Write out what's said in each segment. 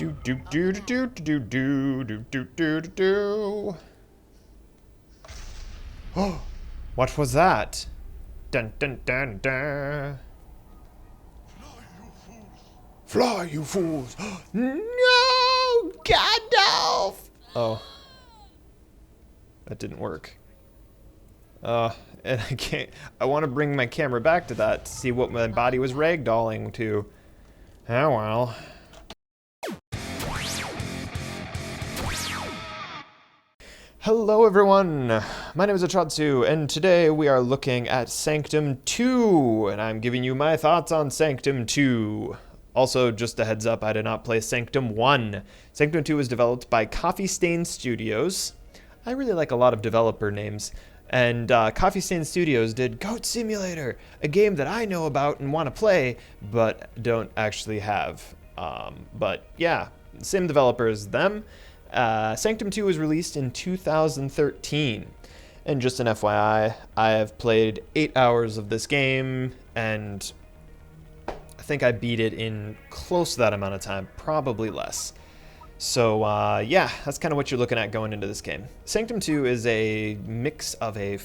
Do do do do do do do do do do. Oh, what was that? Dun dun dun dun. Fly, you fools! No, Gandalf! Oh, that didn't work. And I can't. I want to bring my camera back to that to see what my body was ragdolling to. Oh well. Hello everyone, my name is Atratzu, and today we are looking at Sanctum 2, and I'm giving you my thoughts on Sanctum 2. Also, just a heads up, I did not play Sanctum 1. Sanctum 2 was developed by Coffee Stain Studios. I really like a lot of developer names. And Coffee Stain Studios did Goat Simulator, a game that I know about and want to play, but don't actually have. But yeah, same developer as them. Sanctum 2 was released in 2013. And just an FYI, I have played 8 hours of this game, and I think I beat it in close to that amount of time, probably less. So yeah, that's kind of what you're looking at going into this game. Sanctum 2 is a mix of a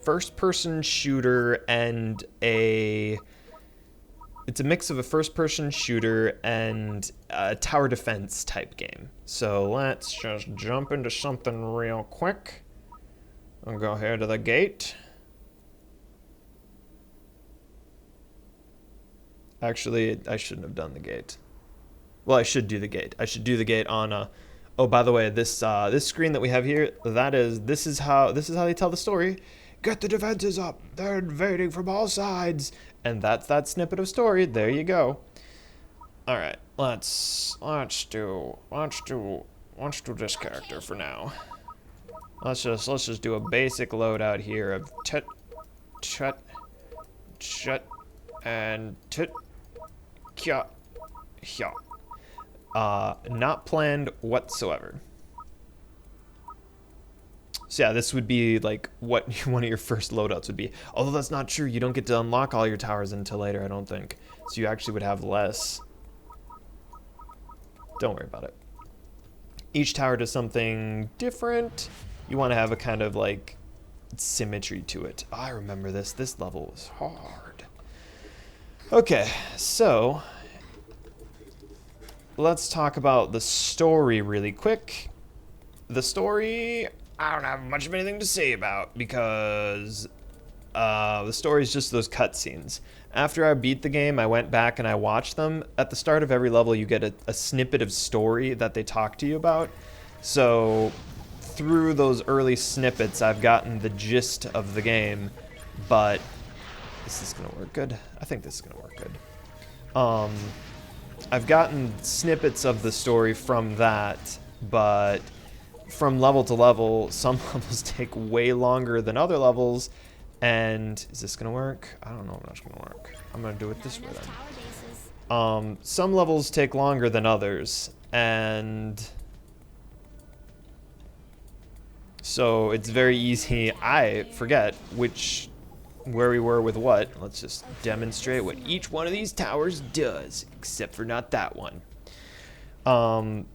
first-person shooter and a first-person shooter and a tower defense type game. So let's just jump into something real quick. I'll go here to the gate. Actually, I shouldn't have done the gate. Well, I should do the gate. I should do the gate on a... Oh, by the way, this screen that we have here, this is how they tell the story. Get the defenses up. They're invading from all sides. And that's that snippet of story. There you go. All right, let's do this character for now. Let's just do a basic loadout here of tit, chut, chut, and tit, kya, hya. Not planned whatsoever. So yeah, this would be like what one of your first loadouts would be. Although that's not true. You don't get to unlock all your towers until later, I don't think. So you actually would have less. Don't worry about it. Each tower does something different. You want to have a kind of like symmetry to it. I remember this. This level was hard. Okay, so let's talk about the story really quick. The story, I don't have much of anything to say about because the story is just those cutscenes. After I beat the game, I went back and I watched them. At the start of every level, you get a snippet of story that they talk to you about. So through those early snippets, I've gotten the gist of the game, but is this gonna work good? I think this is gonna work good. I've gotten snippets of the story from that, but from level to level, some levels take way longer than other levels. And is this gonna work? I don't know if that's gonna work. I'm gonna do it this way then. Some levels take longer than others, and so it's very easy. I forget where we were with what. Let's just demonstrate what each one of these towers does, except for not that one.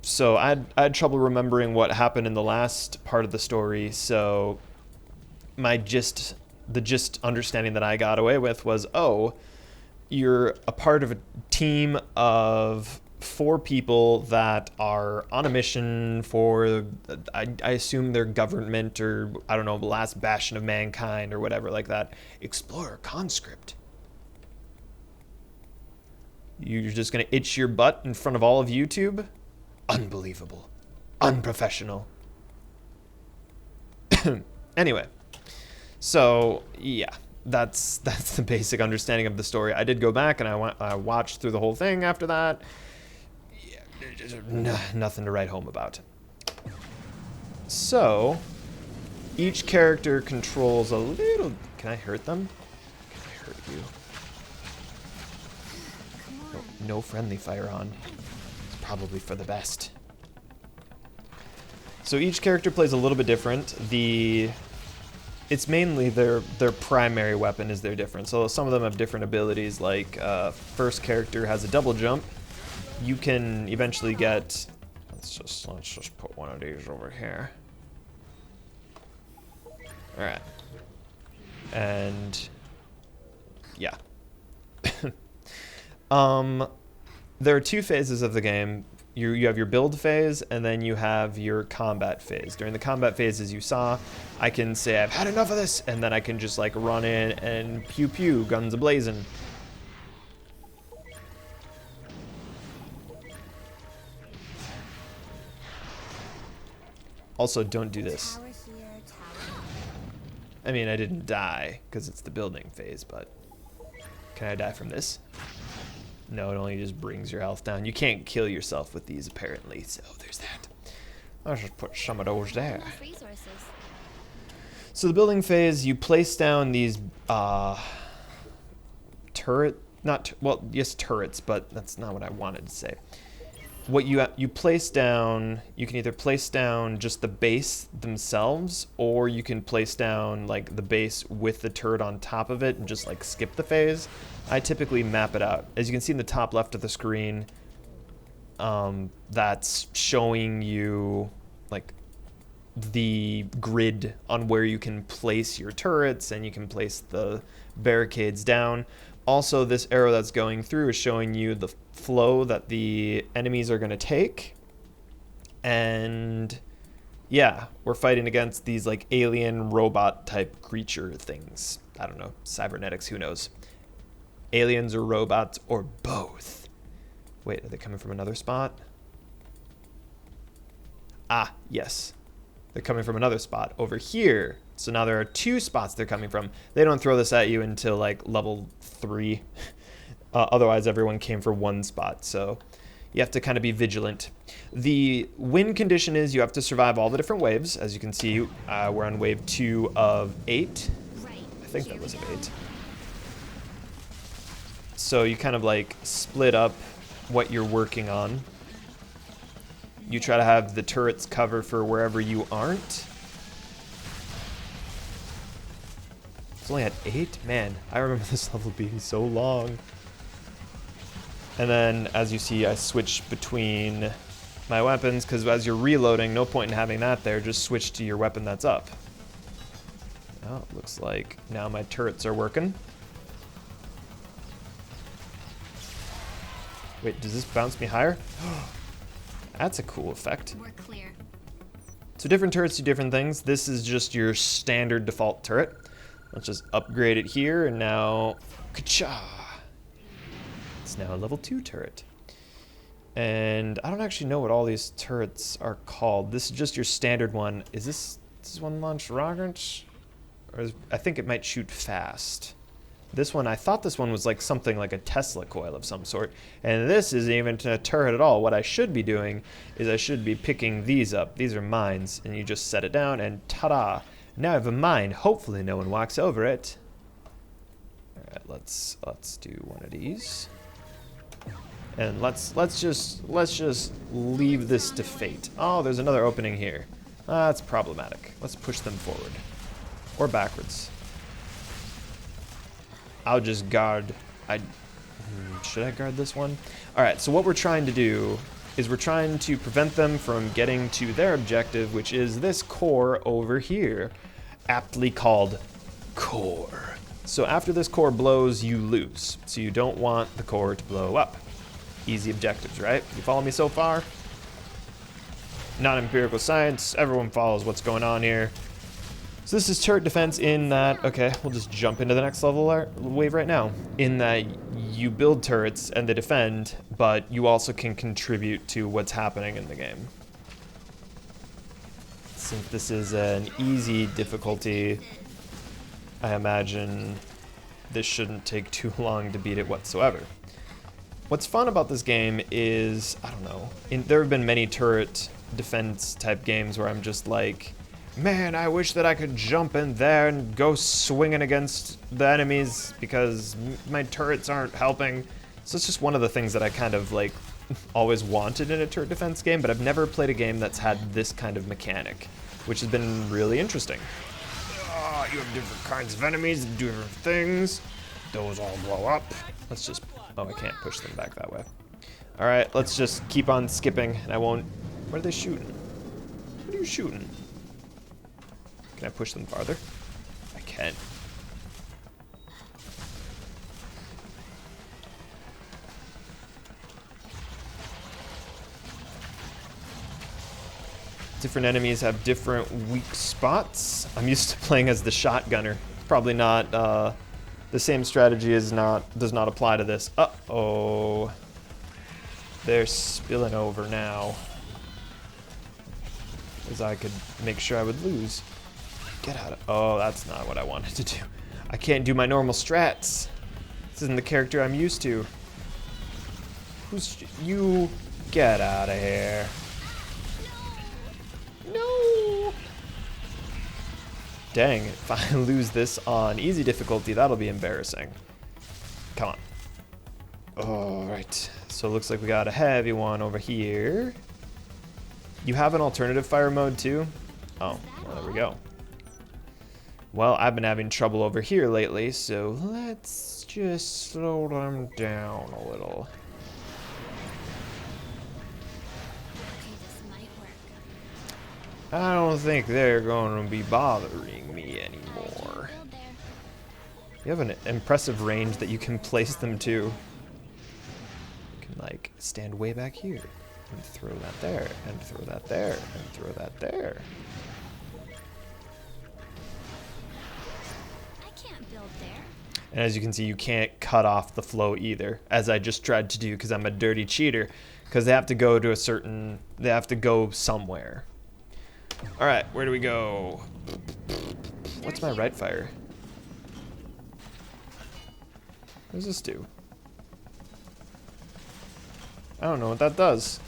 So I had trouble remembering what happened in the last part of the story, so the gist understanding that I got away with was, oh, you're a part of a team of 4 people that are on a mission for, I assume their government or, I don't know, the last bastion of mankind or whatever like that. Explorer conscript. You're just going to itch your butt in front of all of YouTube? Unbelievable. Unprofessional. Anyway. So, yeah, that's the basic understanding of the story. I did go back and I watched through the whole thing after that. Yeah, nothing to write home about. So, each character controls a little... Can I hurt them? Can I hurt you? No friendly fire on. It's probably for the best. So each character plays a little bit different. It's mainly their primary weapon is their different. So some of them have different abilities, like first character has a double jump, you can eventually get, let's just put one of these over here. All right. And yeah. There are two phases of the game. You have your build phase, and then you have your combat phase. During the combat phase, as you saw, I can say I've had enough of this, and then I can just like run in and pew pew, guns a-blazing. Also, don't do this. I mean, I didn't die because it's the building phase, but can I die from this? No, it only just brings your health down. You can't kill yourself with these, apparently, so there's that. I'll just put some of those there. So the building phase, you place down these turrets, but that's not what I wanted to say. What you place down, you can either place down just the base themselves, or you can place down like the base with the turret on top of it and just like skip the phase. I typically map it out. As you can see in the top left of the screen, that's showing you like the grid on where you can place your turrets, and you can place the barricades down. Also, this arrow that's going through is showing you the flow that the enemies are going to take. And yeah, we're fighting against these like alien robot type creature things. I don't know, cybernetics, who knows? Aliens or robots or both. Wait, are they coming from another spot? Ah, yes. They're coming from another spot over here. So now there are two spots they're coming from. They don't throw this at you until like level 3. Otherwise, everyone came for one spot. So you have to kind of be vigilant. The win condition is you have to survive all the different waves. As you can see, we're on wave 2 of 8. I think that was of 8. So you kind of like split up what you're working on. You try to have the turrets cover for wherever you aren't. It's only at 8? Man, I remember this level being so long. And then, as you see, I switch between my weapons, because as you're reloading, no point in having that there, just switch to your weapon that's up. Oh, it looks like now my turrets are working. Wait, does this bounce me higher? That's a cool effect. We're clear. So different turrets do different things. This is just your standard default turret. Let's just upgrade it here, and now, ka-cha! It's now a level 2 turret. And I don't actually know what all these turrets are called. This is just your standard one. Is this one launch rockets? Or I think it might shoot fast. This one, I thought this one was like something like a Tesla coil of some sort. And this isn't even a turret at all. What I should be doing is I should be picking these up. These are mines, and you just set it down, and ta-da! Now I have a mine. Hopefully no one walks over it. All right, let's do one of these. And let's just leave this to fate. Oh, there's another opening here. That's problematic. Let's push them forward or backwards. I'll just guard. Should I guard this one? All right. So what we're trying to do is we're trying to prevent them from getting to their objective, which is this core over here, aptly called core. So after this core blows, you lose. So you don't want the core to blow up. Easy objectives, right? You follow me so far? Not empirical science. Everyone follows what's going on here. So this is turret defense in that, okay, we'll just jump into the next level wave right now. In that you build turrets and they defend, but you also can contribute to what's happening in the game. Since this is an easy difficulty, I imagine this shouldn't take too long to beat it whatsoever. What's fun about this game is, I don't know, there have been many turret defense type games where I'm just like, man, I wish that I could jump in there and go swinging against the enemies because my turrets aren't helping. So it's just one of the things that I kind of like always wanted in a turret defense game, but I've never played a game that's had this kind of mechanic, which has been really interesting. You have different kinds of enemies, different things. Those all blow up. Let's just, oh, I can't push them back that way. Alright, let's just keep on skipping, and I won't... What are they shooting? What are you shooting? Can I push them farther? I can. Different enemies have different weak spots. I'm used to playing as the shotgunner. Probably not, the same strategy does not apply to this. Uh-oh. They're spilling over now. As I could make sure I would lose. Get out of... Oh, that's not what I wanted to do. I can't do my normal strats. This isn't the character I'm used to. Who's... You... Get out of here. No! Dang, if I lose this on easy difficulty, that'll be embarrassing. Come on. Alright, so it looks like we got a heavy one over here. You have an alternative fire mode too? Oh, well, there we go. Well, I've been having trouble over here lately, so let's just slow them down a little. I don't think they're going to be bothering me anymore. You have an impressive range that you can place them to. You can, like, stand way back here, and throw that there, and throw that there, and throw that there. I can't build there. And as you can see, you can't cut off the flow either, as I just tried to do because I'm a dirty cheater. Because they have to go to a certain... They have to go somewhere. Alright, where do we go? What's my right fire? What does this do? I don't know what that does.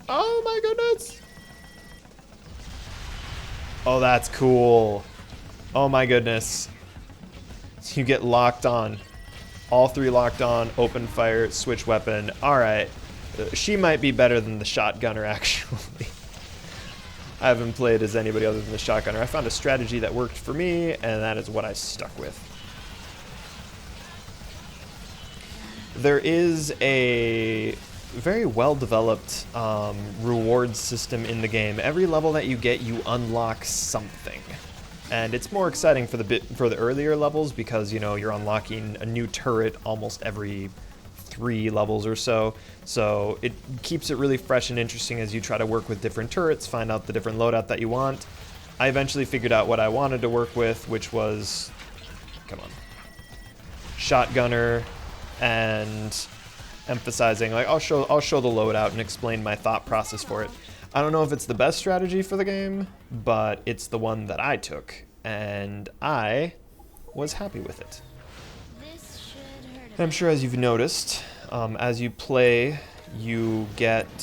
Oh my goodness! Oh, that's cool. Oh my goodness. So you get locked on. All three locked on, open fire, switch weapon. Alright. She might be better than the shotgunner, actually. I haven't played as anybody other than the shotgunner. I found a strategy that worked for me, and that is what I stuck with. There is a very well-developed reward system in the game. Every level that you get, you unlock something. And it's more exciting for the earlier levels because, you know, you're unlocking a new turret almost every 3 levels or so. So it keeps it really fresh and interesting as you try to work with different turrets, find out the different loadout that you want. I eventually figured out what I wanted to work with, which was, come on, shotgunner, and emphasizing, like, I'll show the loadout and explain my thought process for it. I don't know if it's the best strategy for the game, but it's the one that I took, and I was happy with it. I'm sure as you've noticed, as you play, you get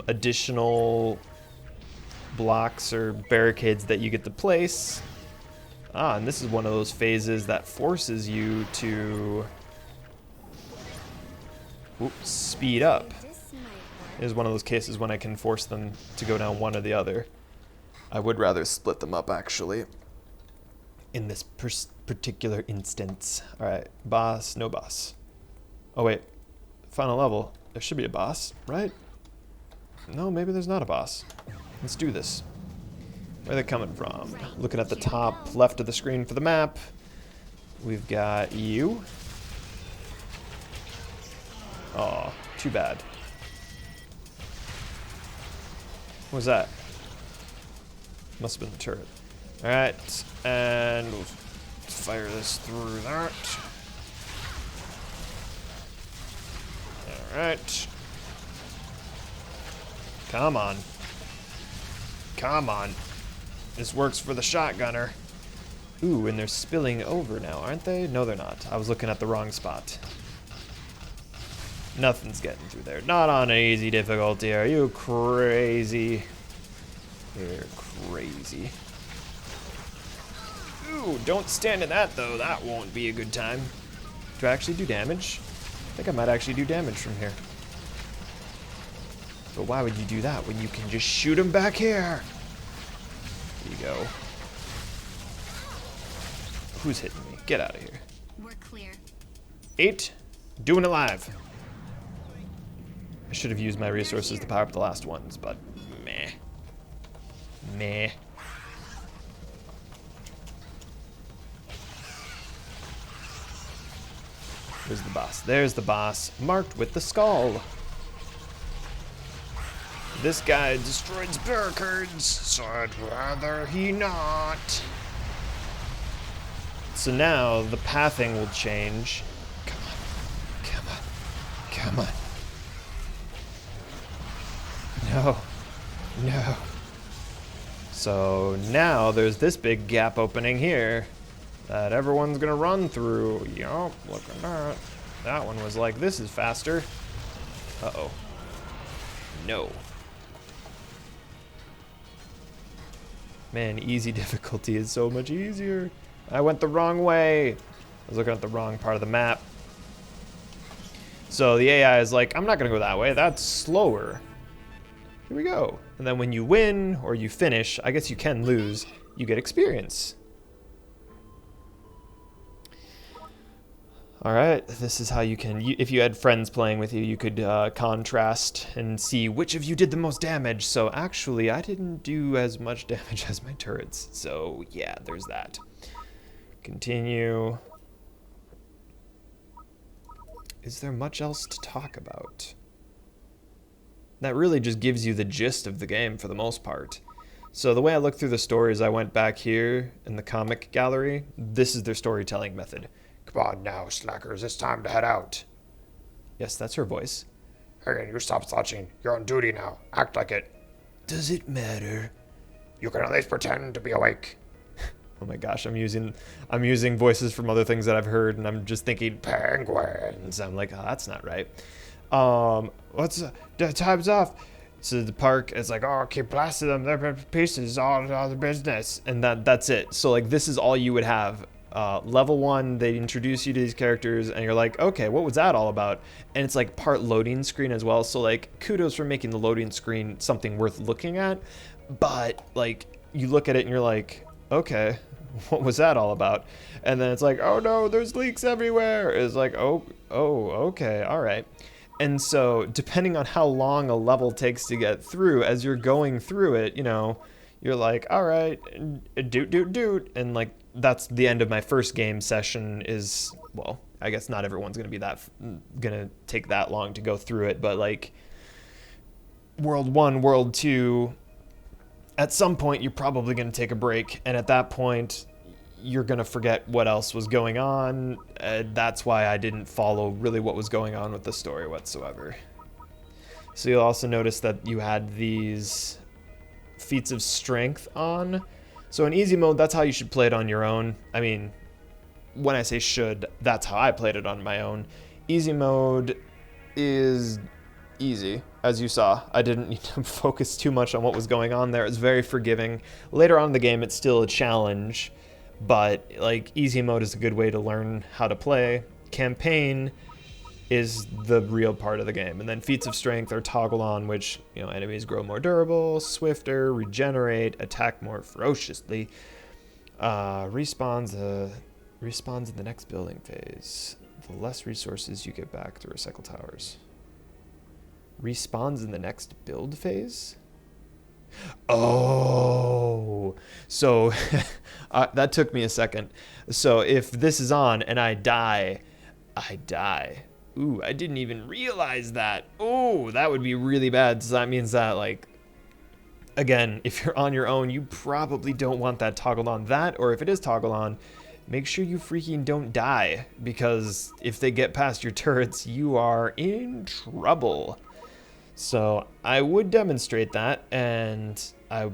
additional blocks or barricades that you get to place. And this is one of those phases that forces you to speed up. It is one of those cases when I can force them to go down one or the other. I would rather split them up, actually. In this particular instance. Alright, boss, no boss. Oh wait, final level. There should be a boss, right? No, maybe there's not a boss. Let's do this. Where are they coming from? Looking at the top left of the screen for the map. We've got you. Oh, too bad. What was that? Must have been the turret. Alright, and we'll fire this through that. Alright. Come on. Come on. This works for the shotgunner. Ooh, and they're spilling over now, aren't they? No, they're not. I was looking at the wrong spot. Nothing's getting through there. Not on an easy difficulty. Are you crazy? You're crazy. Ooh, don't stand in that, though. That won't be a good time. Do I actually do damage? I think I might actually do damage from here. But why would you do that when you can just shoot him back here? There you go. Who's hitting me? Get out of here. We're 8. Doing it live. I should have used my resources to power up the last ones, but meh. Meh. There's the boss. There's the boss, marked with the skull. This guy destroyed barricades, so I'd rather he not. So now the pathing will change. Come on. Come on. Come on. No. No. So now there's this big gap opening here that everyone's gonna run through. Yup, look at that. That one was like, this is faster. Uh-oh. No. Man, easy difficulty is so much easier. I went the wrong way. I was looking at the wrong part of the map. So the AI is like, I'm not gonna go that way, that's slower. Here we go. And then when you win, or you finish, I guess you can lose, you get experience. Alright, this is how you can, if you had friends playing with you, you could contrast and see which of you did the most damage. So actually, I didn't do as much damage as my turrets. So yeah, there's that. Continue. Is there much else to talk about? That really just gives you the gist of the game for the most part. So the way I look through the stories, I went back here in the comic gallery. This is their storytelling method. Come on now, slackers, it's time to head out. Yes, that's her voice. Hey, you stop slouching. You're on duty now. Act like it. Does it matter? You can at least pretend to be awake. Oh my gosh, I'm using voices from other things that I've heard, and I'm just thinking penguins. I'm like, oh, that's not right. The time's off. So the park is like, oh, keep blasting them. They're pieces, all the business, and that's it. So like, this is all you would have. Level 1, they introduce you to these characters, and you're like, okay, what was that all about? And it's like part loading screen as well. So like, kudos for making the loading screen something worth looking at. But like, you look at it and you're like, okay, what was that all about? And then it's like, oh no, there's leaks everywhere. It's like, oh, okay, all right. And so depending on how long a level takes to get through, as you're going through it, you know, you're like, all right, doot. And like, that's the end of my first game session is, well, I guess not everyone's going to be going to take that long to go through it. But like World 1, World 2, at some point you're probably going to take a break. And at that point, you're going to forget what else was going on. That's why I didn't follow really what was going on with the story whatsoever. So you'll also notice that you had these feats of strength on. So in easy mode, that's how you should play it on your own. I mean, when I say should, that's how I played it on my own. Easy mode is easy, as you saw. I didn't need to focus too much on what was going on there. It's very forgiving. Later on in the game, it's still a challenge, but like easy mode is a good way to learn how to play. Campaign is the real part of the game. And then feats of strength are toggled on, which, you know, enemies grow more durable, swifter, regenerate, attack more ferociously, respawns in the next building phase. The less resources you get back to recycle towers. Respawns in the next build phase? Oh, so that took me a second. So if this is on and I die, I die. Ooh, I didn't even realize that. Oh, that would be really bad. So that means that, like, again, if you're on your own, you probably don't want that toggled on. That, or if it is toggled on, make sure you freaking don't die, because if they get past your turrets, you are in trouble. So I would demonstrate that, and I've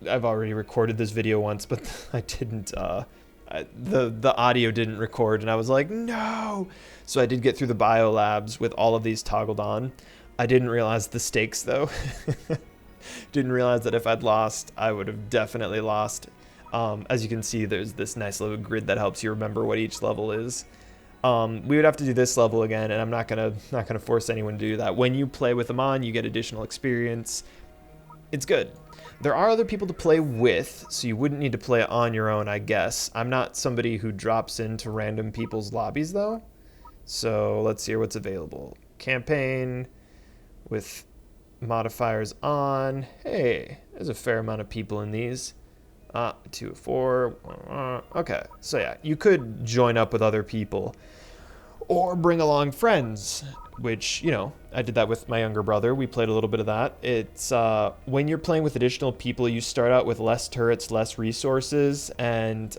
already recorded this video once, but I didn't, the audio didn't record, and I was like, no. So I did get through the bio labs with all of these toggled on. I didn't realize the stakes though. Didn't realize that if I'd lost, I would have definitely lost. As you can see, there's this nice little grid that helps you remember what each level is. We would have to do this level again, and I'm not gonna force anyone to do that. When you play with them on, you get additional experience. It's good. There are other people to play with, so you wouldn't need to play it on your own, I guess. I'm not somebody who drops into random people's lobbies though, So let's see what's available. Campaign with modifiers on. Hey, there's a fair amount of people in these. 2, 4. Okay, so yeah, you could join up with other people or bring along friends, which, you know, I did that with my younger brother. We played a little bit of that. It's when you're playing with additional people, you start out with less turrets, less resources, and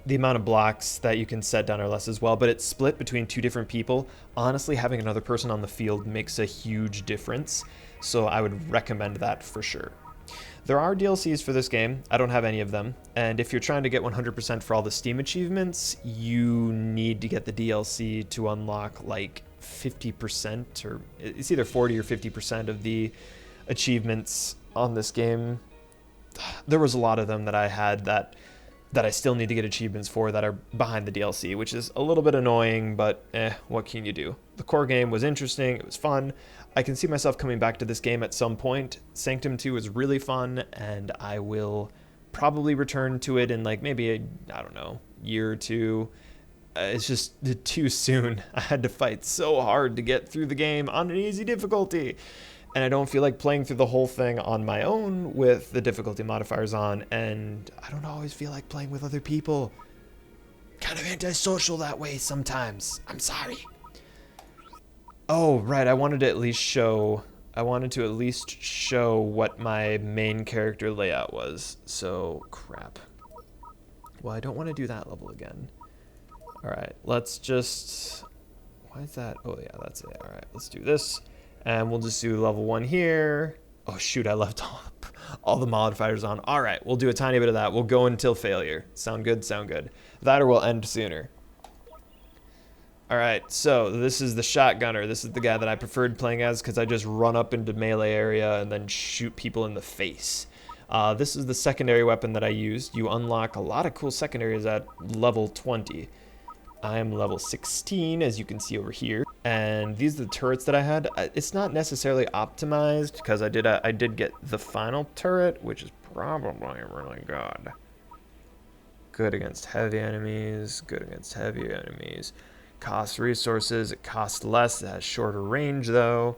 the amount of blocks that you can set down are less as well, but it's split between 2 different people. Honestly, having another person on the field makes a huge difference, so I would recommend that for sure. There are DLCs for this game. I don't have any of them, and if you're trying to get 100% for all the Steam achievements, you need to get the DLC to unlock like 50%, or it's either 40 or 50% of the achievements on this game. There was a lot of them that I had that I still need to get achievements for that are behind the DLC, which is a little bit annoying, but what can you do? The core game was interesting, it was fun. I can see myself coming back to this game at some point. Sanctum 2 is really fun, and I will probably return to it in like maybe I don't know, year or two. It's just too soon. I had to fight so hard to get through the game on an easy difficulty. And I don't feel like playing through the whole thing on my own with the difficulty modifiers on, and I don't always feel like playing with other people. Kind of antisocial that way sometimes. I'm sorry. Oh, right, I wanted to at least show what my main character layout was. So, crap. Well, I don't want to do that level again. All right, let's just... Why is that? Oh, yeah, that's it. All right, let's do this. And we'll just do level 1 here. Oh, shoot, I left all the modifiers on. All right, we'll do a tiny bit of that. We'll go until failure. Sound good? Sound good. That or we'll end sooner. All right, so this is the shotgunner. This is the guy that I preferred playing as because I just run up into melee area and then shoot people in the face. This is the secondary weapon that I used. You unlock a lot of cool secondaries at level 20. I am level 16, as you can see over here. And these are the turrets that I had. It's not necessarily optimized because I did get the final turret, which is probably really good. Good against heavy enemies, good against heavy enemies. Costs resources, it costs less, it has shorter range though.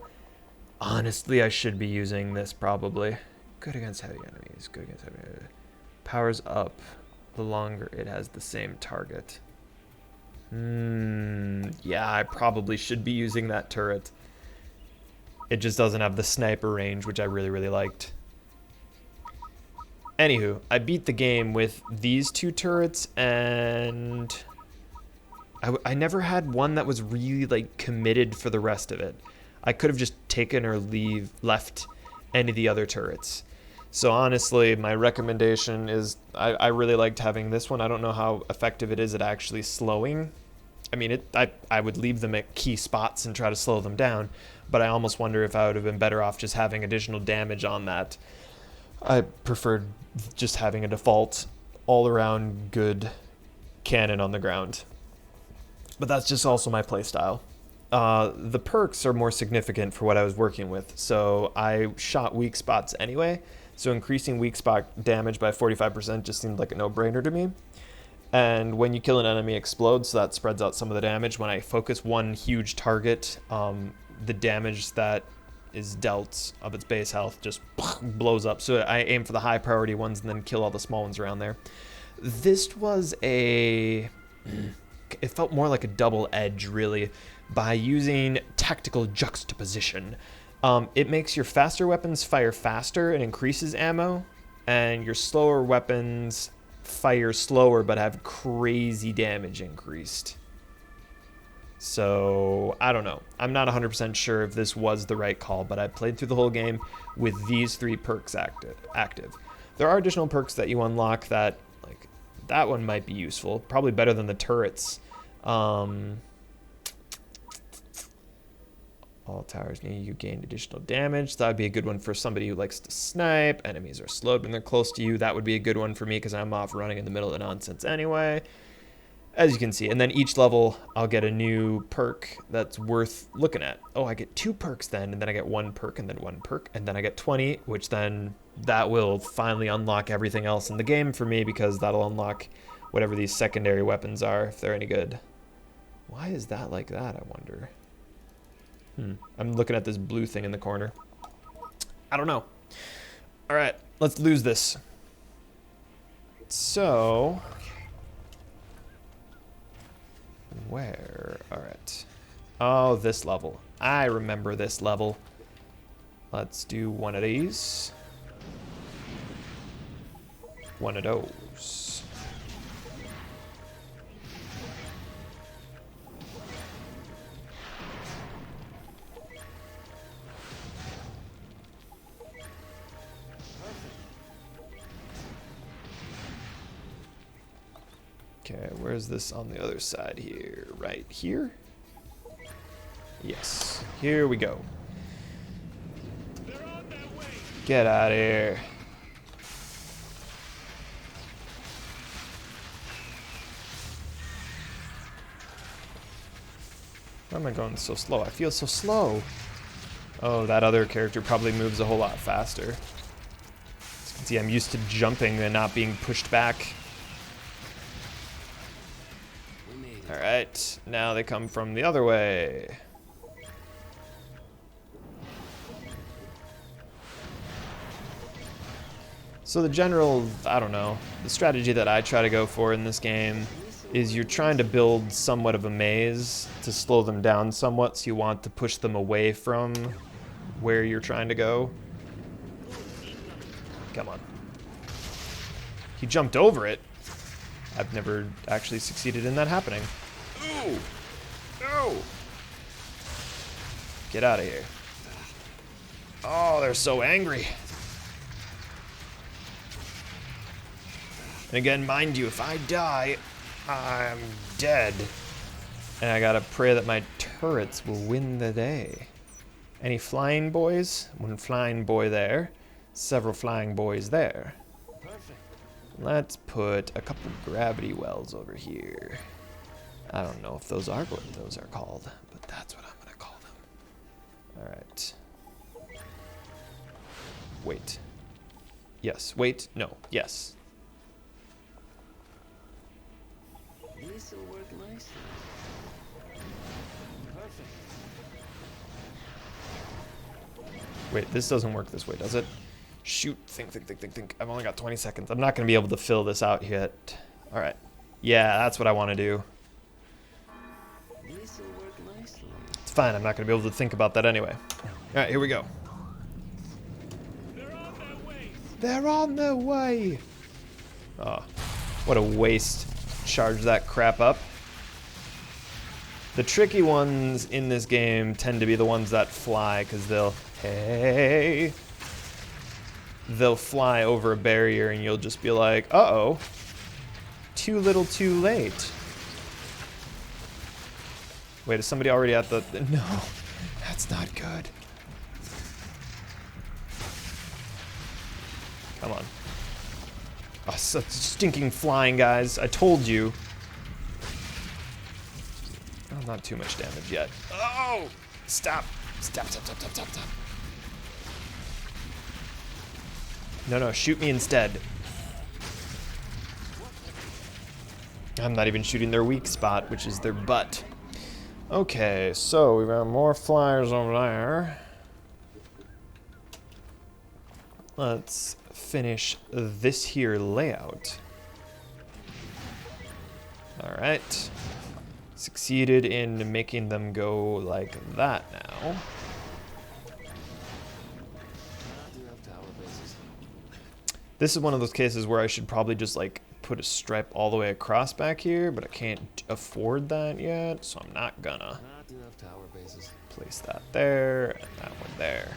Honestly, I should be using this probably. Good against heavy enemies, good against heavy enemies. Powers up the longer it has the same target. Yeah, I probably should be using that turret. It just doesn't have the sniper range, which I really, really liked. Anywho, I beat the game with these 2 turrets, and I never had one that was really like committed for the rest of it. I could have just taken or left any of the other turrets. So honestly, my recommendation is I really liked having this one. I don't know how effective it is at actually slowing. I mean, I would leave them at key spots and try to slow them down, but I almost wonder if I would have been better off just having additional damage on that. I preferred just having a default all-around good cannon on the ground. But that's just also my playstyle. The perks are more significant for what I was working with, so I shot weak spots anyway, so increasing weak spot damage by 45% just seemed like a no-brainer to me. And when you kill an enemy, it explodes, so that spreads out some of the damage. When I focus one huge target, the damage that is dealt of its base health just blows up. So I aim for the high priority ones and then kill all the small ones around there. This was it felt more like a double edge, really, by using tactical juxtaposition. It makes your faster weapons fire faster and increases ammo, and your slower weapons fire slower but have crazy damage increased. So, I don't know. I'm not 100% sure if this was the right call, but I played through the whole game with these 3 perks active. There are additional perks that you unlock that, like, that one might be useful. Probably better than the turrets. All towers near you gain additional damage. That would be a good one for somebody who likes to snipe. Enemies are slowed when they're close to you. That would be a good one for me because I'm off running in the middle of the nonsense anyway. As you can see. And then each level, I'll get a new perk that's worth looking at. Oh, I get 2 perks then, and then I get 1 perk, and then 1 perk, and then I get 20, which then that will finally unlock everything else in the game for me because that'll unlock whatever these secondary weapons are if they're any good. Why is that like that, I wonder? I'm looking at this blue thing in the corner. I don't know. All right, let's lose this. So, where? All right. Oh, this level. I remember this level. Let's do one of these. One of those. Okay, where's this on the other side here? Right here? Yes, here we go. Get out of here. Why am I going so slow? I feel so slow. Oh, that other character probably moves a whole lot faster. As you can see, I'm used to jumping and not being pushed back. Alright, now they come from the other way. So the general, I don't know, the strategy that I try to go for in this game is you're trying to build somewhat of a maze to slow them down somewhat, so you want to push them away from where you're trying to go. Come on. He jumped over it. I've never actually succeeded in that happening. Ooh! No! Get out of here. Oh, they're so angry. And again, mind you, if I die, I'm dead. And I gotta pray that my turrets will win the day. Any flying boys? One flying boy there. Several flying boys there. Let's put a couple gravity wells over here. I don't know if those are what those are called, but that's what I'm gonna call them. Alright. Wait. Yes. Wait. No. Yes. This will work nicely. Perfect. Wait, this doesn't work this way, does it? Shoot. Think. I've only got 20 seconds. I'm not going to be able to fill this out yet. Alright. Yeah, that's what I want to do. This will work nicely. It's fine. I'm not going to be able to think about that anyway. Alright, here we go. They're on their way. They're on their way. Oh, what a waste. Charge that crap up. The tricky ones in this game tend to be the ones that fly, because they'll fly over a barrier and you'll just be like, uh-oh, too little too late. Wait, is somebody already at the... No, that's not good. Come on. Oh, such stinking flying, guys. I told you. Oh, not too much damage yet. Oh! Stop. Stop. No, shoot me instead. I'm not even shooting their weak spot, which is their butt. Okay, so we've got more flyers over there. Let's finish this here layout. Alright. Succeeded in making them go like that now. This is one of those cases where I should probably just like put a stripe all the way across back here, but I can't afford that yet, so I'm not gonna. Place that there, and that one there.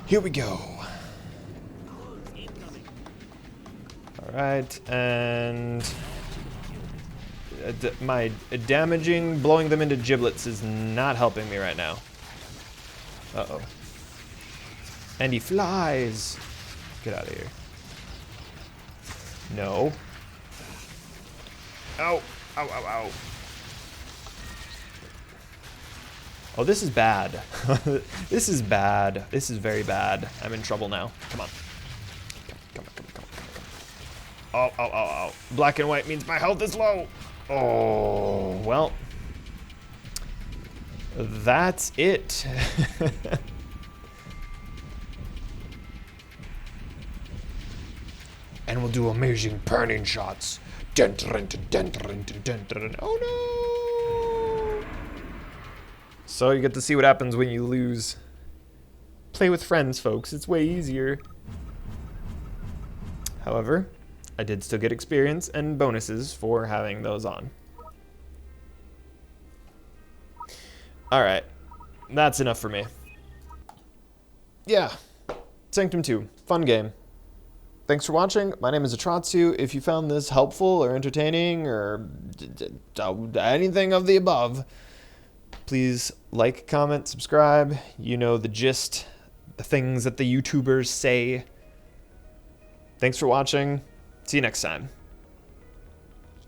Here we go. Alright, and my damaging, blowing them into giblets is not helping me right now. Uh-oh. And he flies. Get out of here. No. Ow. Ow. Oh, this is bad. This is bad. This is very bad. I'm in trouble now. Come on. Come on. Oh. Black and white means my health is low. Oh, well, that's it. And we'll do amazing panning shots. Dun, dun, dun, dun, dun, dun, dun. Oh no! So you get to see what happens when you lose. Play with friends, folks. It's way easier. However, I did still get experience and bonuses for having those on. Alright. That's enough for me. Yeah. Sanctum 2. Fun game. Thanks for watching. My name is Atratzu. If you found this helpful or entertaining or anything of the above, please like, comment, subscribe. You know the gist, the things that the YouTubers say. Thanks for watching. See you next time.